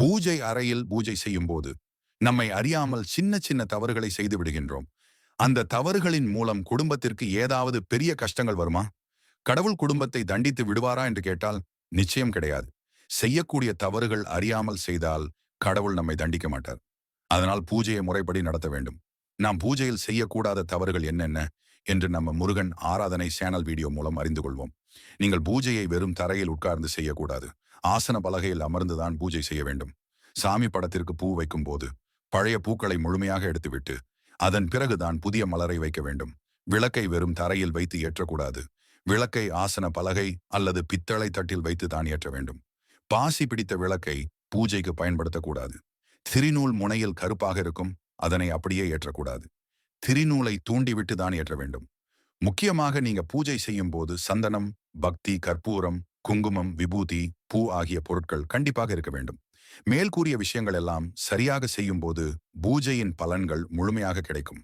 பூஜை அறையில் பூஜை செய்யும் போது நம்மை அறியாமல் சின்ன சின்ன தவறுகளை செய்து விடுகின்றோம். அந்த தவறுகளின் மூலம் குடும்பத்திற்கு ஏதாவது பெரிய கஷ்டங்கள் வருமா? கடவுள் குடும்பத்தை தண்டித்து விடுவாரா என்று கேட்டால் நிச்சயம் கிடையாது. செய்யக்கூடிய தவறுகள் அறியாமல் செய்தால் கடவுள் நம்மை தண்டிக்க மாட்டார். அதனால் பூஜையை முறைப்படி நடத்த வேண்டும். நாம் பூஜையில் செய்யக்கூடாத தவறுகள் என்னென்ன என்று நம்ம முருகன் ஆராதனை சேனல் வீடியோ மூலம் அறிந்து கொள்வோம். நீங்கள் பூஜையை வெறும் தரையில் உட்கார்ந்து செய்யக்கூடாது. ஆசன பலகையில் அமர்ந்துதான் பூஜை செய்ய வேண்டும். சாமி படத்திற்கு பூ வைக்கும் போது பழைய பூக்களை முழுமையாக எடுத்துவிட்டு அதன் பிறகுதான் புதிய மலரை வைக்க வேண்டும். விளக்கை வெறும் தரையில் வைத்து ஏற்றக்கூடாது. விளக்கை ஆசன பலகை அல்லது பித்தளை தட்டில் வைத்து தான் ஏற்ற வேண்டும். பாசி பிடித்த விளக்கை பூஜைக்கு பயன்படுத்தக்கூடாது. திரிநூல் முனையில் கருப்பாக இருக்கும், அதனை அப்படியே ஏற்றக்கூடாது. திரிநூலை தூண்டிவிட்டு தான் ஏற்ற வேண்டும். முக்கியமாக நீங்க பூஜை செய்யும் போது சந்தனம், பக்தி, கற்பூரம், குங்குமம், விபூதி, பூ ஆகிய பொருட்கள் கண்டிப்பாக இருக்க வேண்டும். மேல் கூறிய விஷயங்கள் எல்லாம் சரியாக செய்யும் போது பூஜையின் பலன்கள் முழுமையாக கிடைக்கும்.